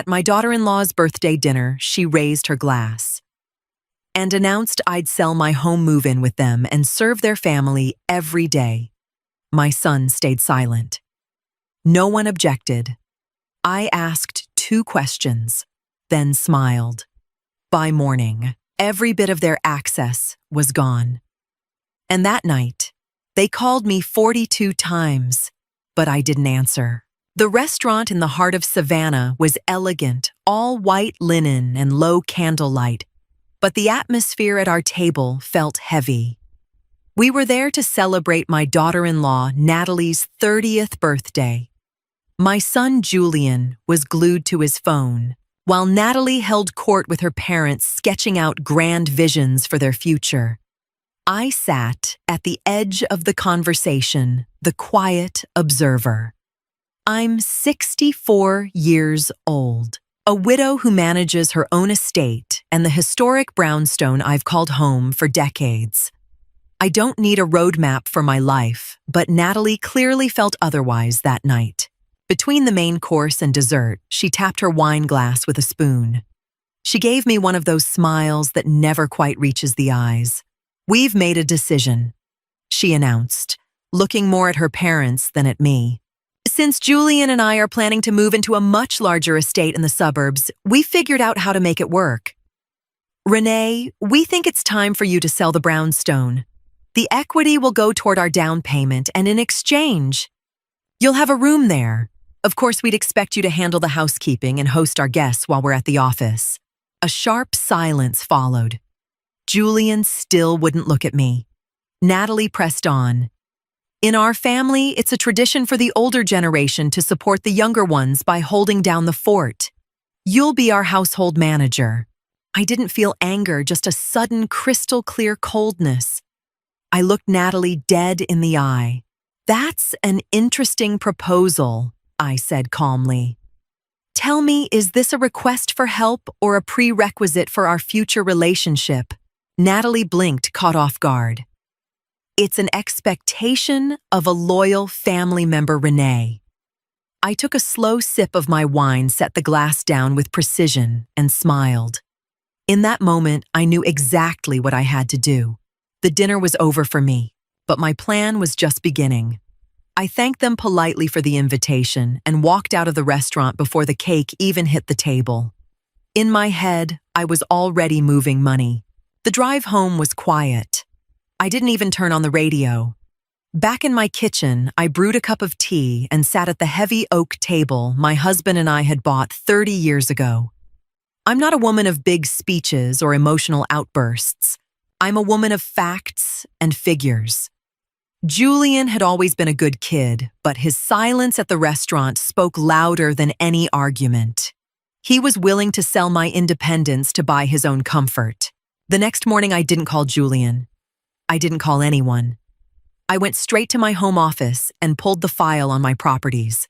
At my daughter-in-law's birthday dinner, she raised her glass and announced I'd sell my home move-in with them and serve their family every day. My son stayed silent. No one objected. I asked 2 questions, then smiled. By morning, every bit of their access was gone. And that night, they called me 42 times, but I didn't answer. The restaurant in the heart of Savannah was elegant, all white linen and low candlelight, but the atmosphere at our table felt heavy. We were there to celebrate my daughter-in-law Natalie's 30th birthday. My son Julian was glued to his phone, while Natalie held court with her parents, sketching out grand visions for their future. I sat at the edge of the conversation, the quiet observer. I'm 64 years old, a widow who manages her own estate and the historic brownstone I've called home for decades. I don't need a roadmap for my life, but Natalie clearly felt otherwise that night. Between the main course and dessert, she tapped her wine glass with a spoon. She gave me one of those smiles that never quite reaches the eyes. "We've made a decision," she announced, looking more at her parents than at me. "Since Julian and I are planning to move into a much larger estate in the suburbs, we figured out how to make it work. Renee, we think it's time for you to sell the brownstone. The equity will go toward our down payment, and in exchange, you'll have a room there. Of course, we'd expect you to handle the housekeeping and host our guests while we're at the office." A sharp silence followed. Julian still wouldn't look at me. Natalie pressed on. "In our family, it's a tradition for the older generation to support the younger ones by holding down the fort. You'll be our household manager." I didn't feel anger, just a sudden crystal-clear coldness. I looked Natalie dead in the eye. "That's an interesting proposal," I said calmly. "Tell me, is this a request for help or a prerequisite for our future relationship?" Natalie blinked, caught off guard. "It's an expectation of a loyal family member, Renee." I took a slow sip of my wine, set the glass down with precision, and smiled. In that moment, I knew exactly what I had to do. The dinner was over for me, but my plan was just beginning. I thanked them politely for the invitation and walked out of the restaurant before the cake even hit the table. In my head, I was already moving money. The drive home was quiet. I didn't even turn on the radio. Back in my kitchen, I brewed a cup of tea and sat at the heavy oak table my husband and I had bought 30 years ago. I'm not a woman of big speeches or emotional outbursts. I'm a woman of facts and figures. Julian had always been a good kid, but his silence at the restaurant spoke louder than any argument. He was willing to sell my independence to buy his own comfort. The next morning, I didn't call Julian. I didn't call anyone. I went straight to my home office and pulled the file on my properties.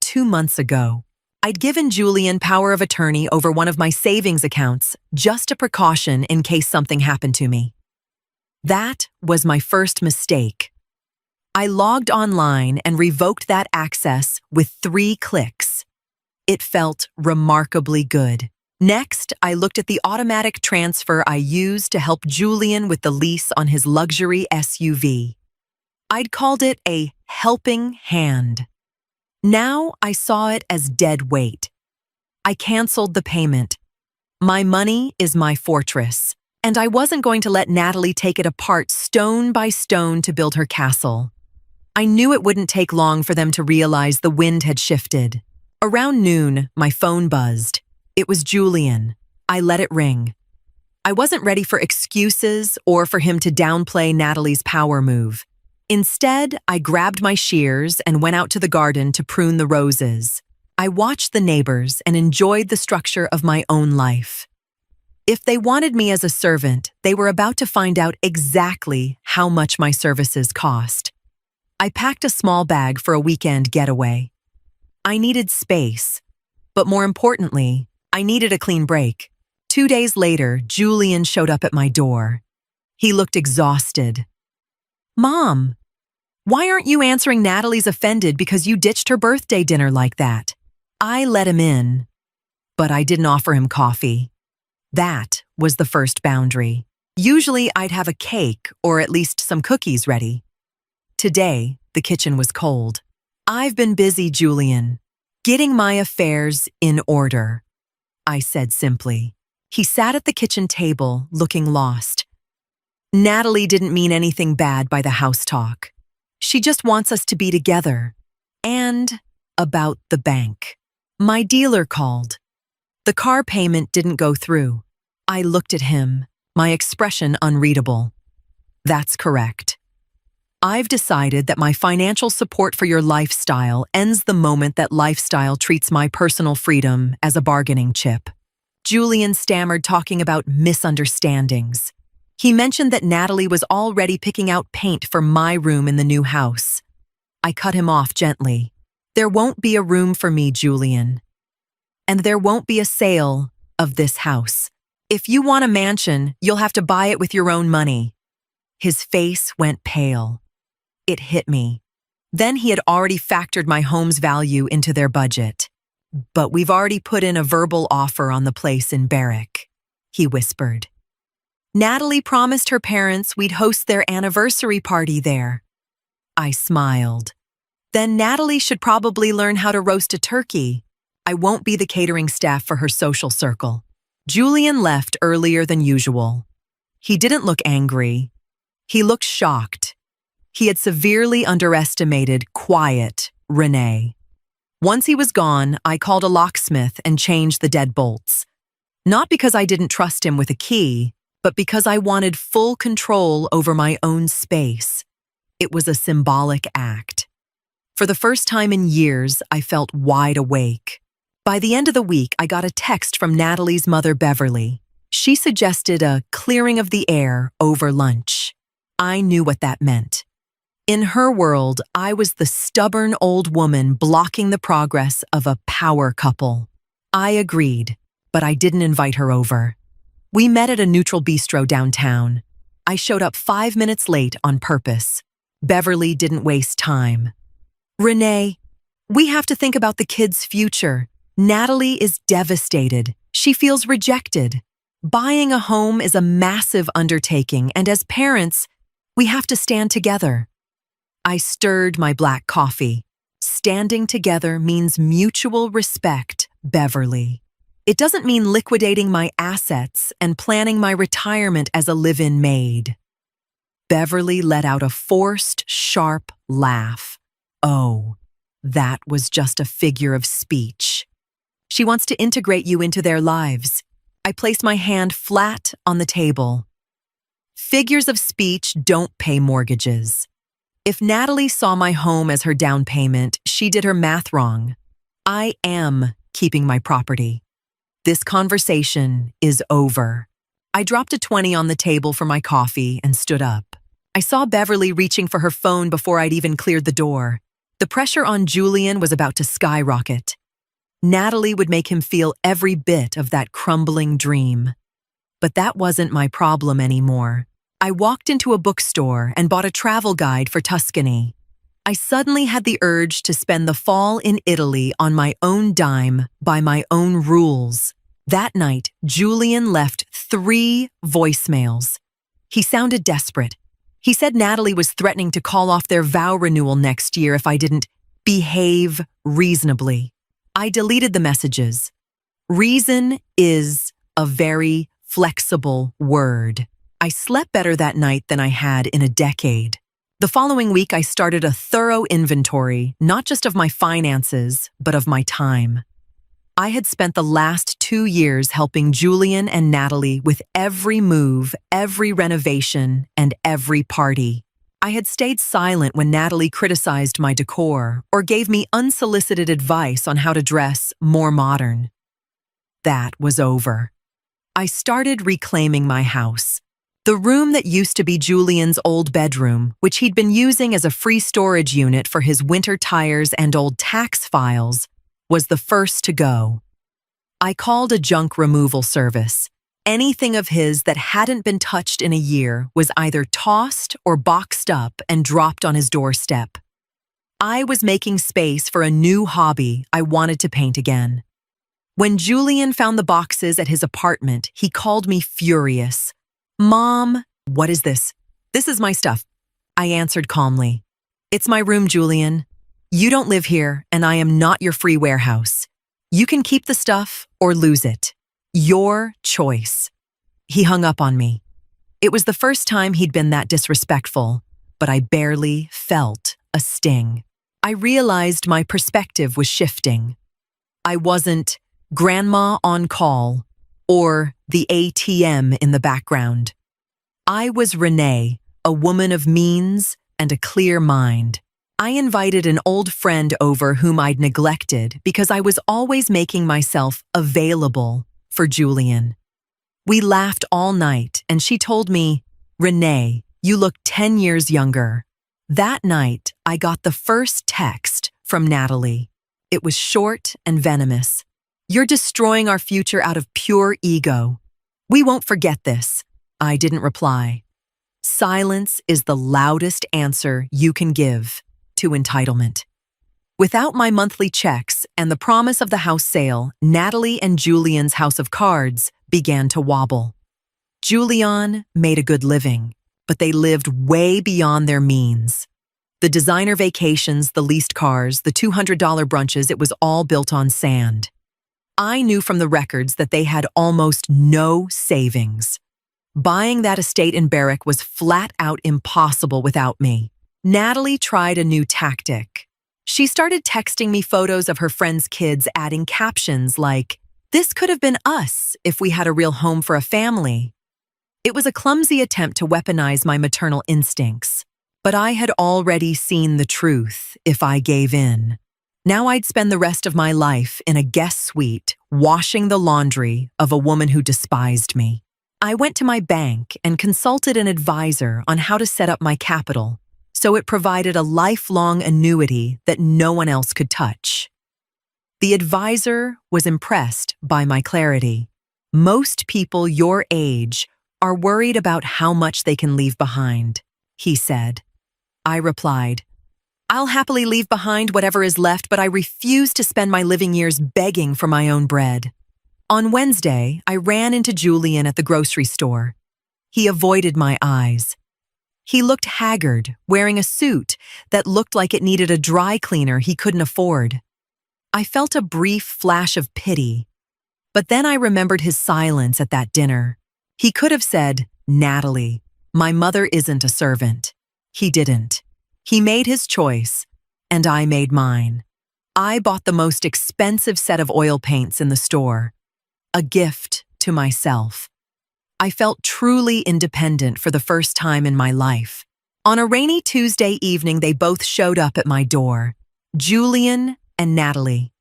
2 months ago, I'd given Julian power of attorney over one of my savings accounts, just a precaution in case something happened to me. That was my first mistake. I logged online and revoked that access with 3 clicks. It felt remarkably good. Next, I looked at the automatic transfer I used to help Julian with the lease on his luxury SUV. I'd called it a helping hand. Now I saw it as dead weight. I canceled the payment. My money is my fortress, and I wasn't going to let Natalie take it apart stone by stone to build her castle. I knew it wouldn't take long for them to realize the wind had shifted. Around noon, my phone buzzed. It was Julian. I let it ring. I wasn't ready for excuses or for him to downplay Natalie's power move. Instead, I grabbed my shears and went out to the garden to prune the roses. I watched the neighbors and enjoyed the structure of my own life. If they wanted me as a servant, they were about to find out exactly how much my services cost. I packed a small bag for a weekend getaway. I needed space, but more importantly, I needed a clean break. 2 days later, Julian showed up at my door. He looked exhausted. "Mom, why aren't you answering? Natalie's offended because you ditched her birthday dinner like that." I let him in. but I didn't offer him coffee. That was the first boundary. Usually I'd have a cake or at least some cookies ready. Today, the kitchen was cold. "I've been busy, Julian, getting my affairs in order," I said simply. He sat at the kitchen table, looking lost. "Natalie didn't mean anything bad by the house talk. She just wants us to be together. And about the bank. My dealer called. The car payment didn't go through." I looked at him, my expression unreadable. "That's correct. I've decided that my financial support for your lifestyle ends the moment that lifestyle treats my personal freedom as a bargaining chip." Julian stammered, talking about misunderstandings. He mentioned that Natalie was already picking out paint for my room in the new house. I cut him off gently. "There won't be a room for me, Julian. And there won't be a sale of this house. If you want a mansion, you'll have to buy it with your own money." His face went pale. It hit me. Then he had already factored my home's value into their budget. "But we've already put in a verbal offer on the place in Berwick," he whispered. "Natalie promised her parents we'd host their anniversary party there." I smiled. "Then Natalie should probably learn how to roast a turkey. I won't be the catering staff for her social circle." Julian left earlier than usual. He didn't look angry. He looked shocked. He had severely underestimated quiet Renee. Once he was gone, I called a locksmith and changed the deadbolts. Not because I didn't trust him with a key, but because I wanted full control over my own space. It was a symbolic act. For the first time in years, I felt wide awake. By the end of the week, I got a text from Natalie's mother, Beverly. She suggested a clearing of the air over lunch. I knew what that meant. In her world, I was the stubborn old woman blocking the progress of a power couple. I agreed, but I didn't invite her over. We met at a neutral bistro downtown. I showed up 5 minutes late on purpose. Beverly didn't waste time. "Renee, we have to think about the kids' future. Natalie is devastated. She feels rejected. Buying a home is a massive undertaking, and as parents, we have to stand together." I stirred my black coffee. "Standing together means mutual respect, Beverly. It doesn't mean liquidating my assets and planning my retirement as a live-in maid." Beverly let out a forced, sharp laugh. "Oh, that was just a figure of speech. She wants to integrate you into their lives." I placed my hand flat on the table. "Figures of speech don't pay mortgages. If Natalie saw my home as her down payment, she did her math wrong. I am keeping my property. This conversation is over." I dropped a 20 on the table for my coffee and stood up. I saw Beverly reaching for her phone before I'd even cleared the door. The pressure on Julian was about to skyrocket. Natalie would make him feel every bit of that crumbling dream. But that wasn't my problem anymore. I walked into a bookstore and bought a travel guide for Tuscany. I suddenly had the urge to spend the fall in Italy on my own dime, by my own rules. That night, Julian left 3 voicemails. He sounded desperate. He said Natalie was threatening to call off their vow renewal next year if I didn't behave reasonably. I deleted the messages. Reason is a very flexible word. I slept better that night than I had in a decade. The following week, I started a thorough inventory, not just of my finances, but of my time. I had spent the last 2 years helping Julian and Natalie with every move, every renovation, and every party. I had stayed silent when Natalie criticized my decor or gave me unsolicited advice on how to dress more modern. That was over. I started reclaiming my house. The room that used to be Julian's old bedroom, which he'd been using as a free storage unit for his winter tires and old tax files, was the first to go. I called a junk removal service. Anything of his that hadn't been touched in a year was either tossed or boxed up and dropped on his doorstep. I was making space for a new hobby I wanted to paint again. When Julian found the boxes at his apartment, he called me furious. "Mom, what is this?" "This is my stuff," I answered calmly. "It's my room, Julian. You don't live here, and I am not your free warehouse. You can keep the stuff or lose it. Your choice." He hung up on me. It was the first time he'd been that disrespectful, but I barely felt a sting. I realized my perspective was shifting. I wasn't grandma on call or the ATM in the background. I was Renee, a woman of means and a clear mind. I invited an old friend over whom I'd neglected because I was always making myself available for Julian. We laughed all night, and she told me, "Renee, you look 10 years younger." That night, I got the first text from Natalie. It was short and venomous. "You're destroying our future out of pure ego. We won't forget this." I didn't reply. Silence is the loudest answer you can give to entitlement. Without my monthly checks and the promise of the house sale, Natalie and Julian's house of cards began to wobble. Julian made a good living, but they lived way beyond their means. The designer vacations, the leased cars, the $200 brunches, it was all built on sand. I knew from the records that they had almost no savings. Buying that estate in Berwick was flat out impossible without me. Natalie tried a new tactic. She started texting me photos of her friends' kids, adding captions like, "This could have been us if we had a real home for a family." It was a clumsy attempt to weaponize my maternal instincts, but I had already seen the truth if I gave in. Now I'd spend the rest of my life in a guest suite, washing the laundry of a woman who despised me. I went to my bank and consulted an advisor on how to set up my capital, so it provided a lifelong annuity that no one else could touch. The advisor was impressed by my clarity. "Most people your age are worried about how much they can leave behind," he said. I replied, "I'll happily leave behind whatever is left, but I refuse to spend my living years begging for my own bread." On Wednesday, I ran into Julian at the grocery store. He avoided my eyes. He looked haggard, wearing a suit that looked like it needed a dry cleaner he couldn't afford. I felt a brief flash of pity, but then I remembered his silence at that dinner. He could have said, "Natalie, my mother isn't a servant." He didn't. He made his choice, and I made mine. I bought the most expensive set of oil paints in the store, a gift to myself. I felt truly independent for the first time in my life. On a rainy Tuesday evening, they both showed up at my door, Julian and Natalie.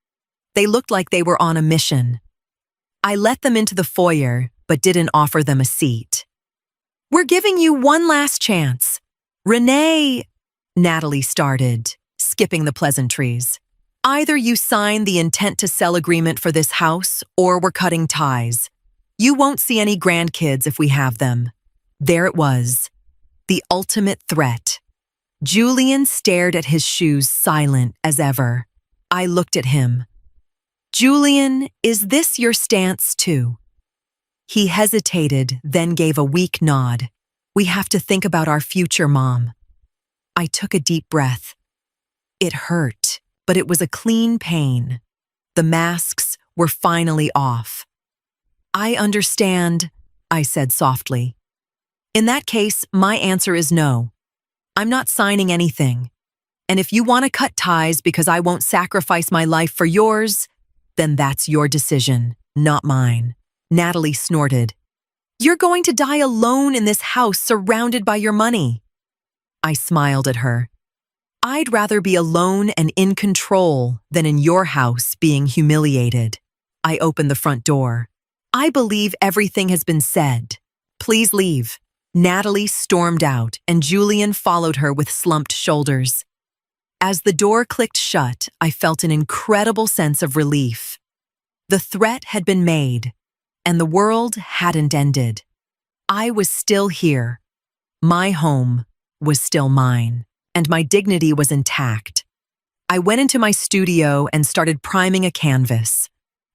They looked like they were on a mission. I let them into the foyer, but didn't offer them a seat. "We're giving you one last chance." "Renee," Natalie started, skipping the pleasantries. "Either you sign the intent to sell agreement for this house, or we're cutting ties. You won't see any grandkids if we have them." There it was, the ultimate threat. Julian stared at his shoes, silent as ever. I looked at him. "Julian, is this your stance too?" He hesitated, then gave a weak nod. "We have to think about our future, Mom." I took a deep breath. It hurt, but it was a clean pain. The masks were finally off. "I understand," I said softly. "In that case, my answer is no. I'm not signing anything. And if you want to cut ties because I won't sacrifice my life for yours, then that's your decision, not mine." Natalie snorted. "You're going to die alone in this house surrounded by your money." I smiled at her. "I'd rather be alone and in control than in your house being humiliated." I opened the front door. "I believe everything has been said. Please leave." Natalie stormed out, and Julian followed her with slumped shoulders. As the door clicked shut, I felt an incredible sense of relief. The threat had been made, and the world hadn't ended. I was still here. My home was still mine, and my dignity was intact. I went into my studio and started priming a canvas.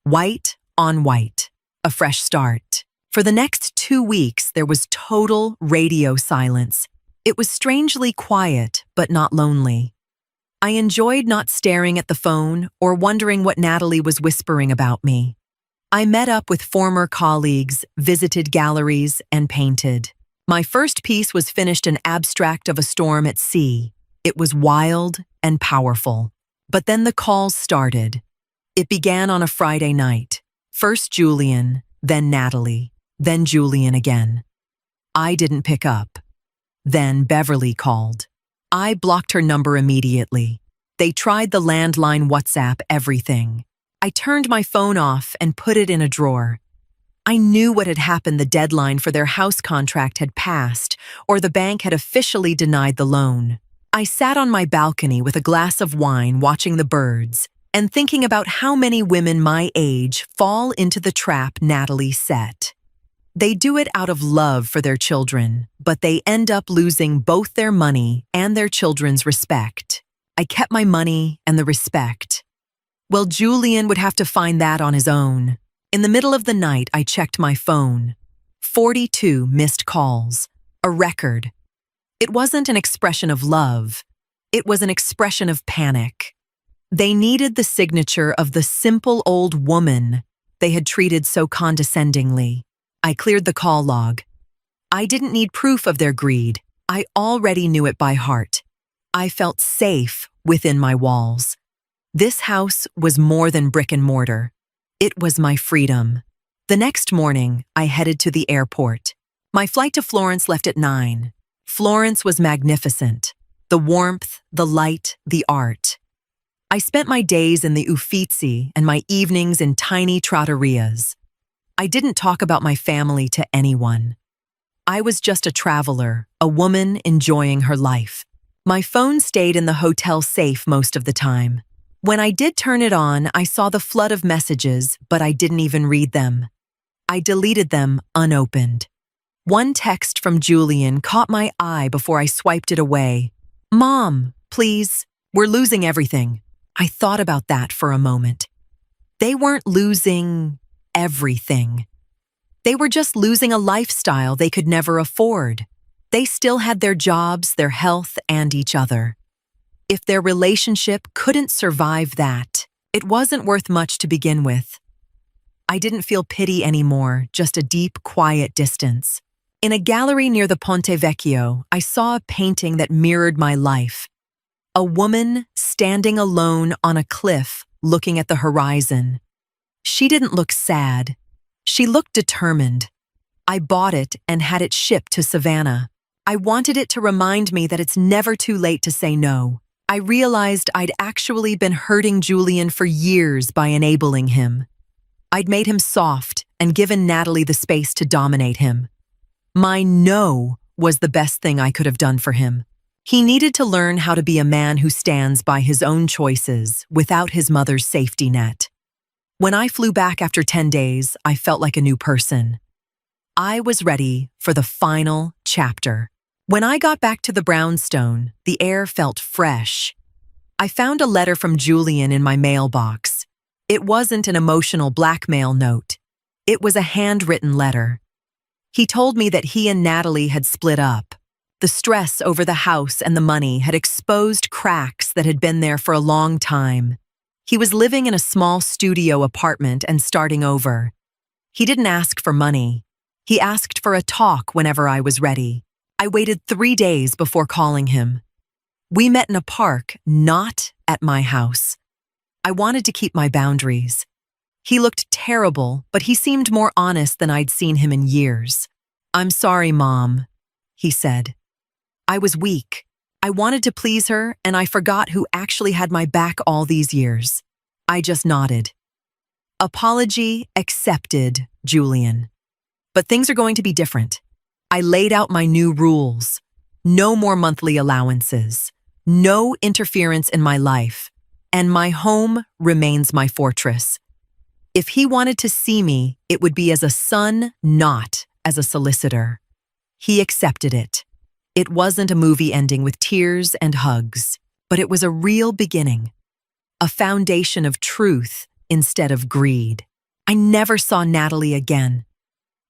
White on white. A fresh start. For the next 2 weeks, there was total radio silence. It was strangely quiet, but not lonely. I enjoyed not staring at the phone or wondering what Natalie was whispering about me. I met up with former colleagues, visited galleries, and painted. My first piece was finished an abstract of a storm at sea. It was wild and powerful. But then the calls started. It began on a Friday night. First Julian, then Natalie, then Julian again. I didn't pick up. Then Beverly called. I blocked her number immediately. They tried the landline, WhatsApp, everything. I turned my phone off and put it in a drawer. I knew what had happened. The deadline for their house contract had passed, or the bank had officially denied the loan. I sat on my balcony with a glass of wine watching the birds and thinking about how many women my age fall into the trap Natalie set. They do it out of love for their children, but they end up losing both their money and their children's respect. I kept my money and the respect. Well, Julian would have to find that on his own. In the middle of the night, I checked my phone. 42 missed calls. A record. It wasn't an expression of love. It was an expression of panic. They needed the signature of the simple old woman they had treated so condescendingly. I cleared the call log. I didn't need proof of their greed. I already knew it by heart. I felt safe within my walls. This house was more than brick and mortar. It was my freedom. The next morning, I headed to the airport. My flight to Florence left at 9. Florence was magnificent. The warmth, the light, the art. I spent my days in the Uffizi and my evenings in tiny trattorias. I didn't talk about my family to anyone. I was just a traveler, a woman enjoying her life. My phone stayed in the hotel safe most of the time. When I did turn it on, I saw the flood of messages, but I didn't even read them. I deleted them unopened. One text from Julian caught my eye before I swiped it away. "Mom, please, we're losing everything." I thought about that for a moment. They weren't losing everything. They were just losing a lifestyle they could never afford. They still had their jobs, their health, and each other. If their relationship couldn't survive that, it wasn't worth much to begin with. I didn't feel pity anymore, just a deep, quiet distance. In a gallery near the Ponte Vecchio, I saw a painting that mirrored my life. A woman standing alone on a cliff, looking at the horizon. She didn't look sad. She looked determined. I bought it and had it shipped to Savannah. I wanted it to remind me that it's never too late to say no. I realized I'd actually been hurting Julian for years by enabling him. I'd made him soft and given Natalie the space to dominate him. My no was the best thing I could have done for him. He needed to learn how to be a man who stands by his own choices without his mother's safety net. When I flew back after 10 days, I felt like a new person. I was ready for the final chapter. When I got back to the brownstone, the air felt fresh. I found a letter from Julian in my mailbox. It wasn't an emotional blackmail note. It was a handwritten letter. He told me that he and Natalie had split up. The stress over the house and the money had exposed cracks that had been there for a long time. He was living in a small studio apartment and starting over. He didn't ask for money. He asked for a talk whenever I was ready. I waited 3 days before calling him. We met in a park, not at my house. I wanted to keep my boundaries. He looked terrible, but he seemed more honest than I'd seen him in years. "I'm sorry, Mom," he said. I was weak. I wanted to please her, and I forgot who actually had my back all these years. I just nodded. Apology accepted, Julian. But things are going to be different. I laid out my new rules. No more monthly allowances. No interference in my life. And my home remains my fortress. If he wanted to see me, it would be as a son, not as a solicitor. He accepted it. It wasn't a movie ending with tears and hugs, but it was a real beginning. A foundation of truth instead of greed. I never saw Natalie again.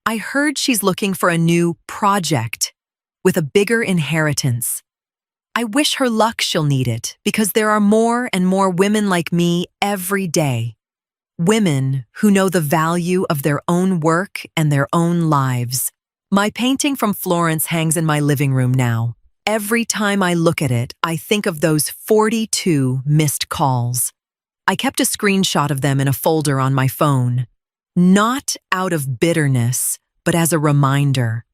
I heard she's looking for a new project with a bigger inheritance. I wish her luck she'll need it because there are more and more women like me every day. Women who know the value of their own work and their own lives. My painting from Florence hangs in my living room now. Every time I look at it, I think of those 42 missed calls. I kept a screenshot of them in a folder on my phone. Not out of bitterness, but as a reminder.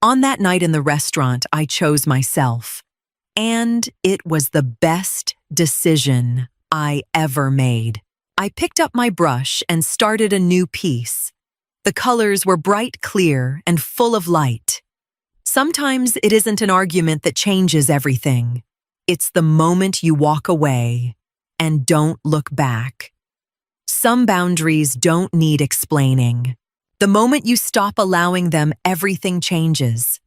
On that night in the restaurant, I chose myself. And it was the best decision I ever made. I picked up my brush and started a new piece. The colors were bright clear and full of light. Sometimes it isn't an argument that changes everything. It's the moment you walk away and don't look back. Some boundaries don't need explaining. The moment you stop allowing them, everything changes.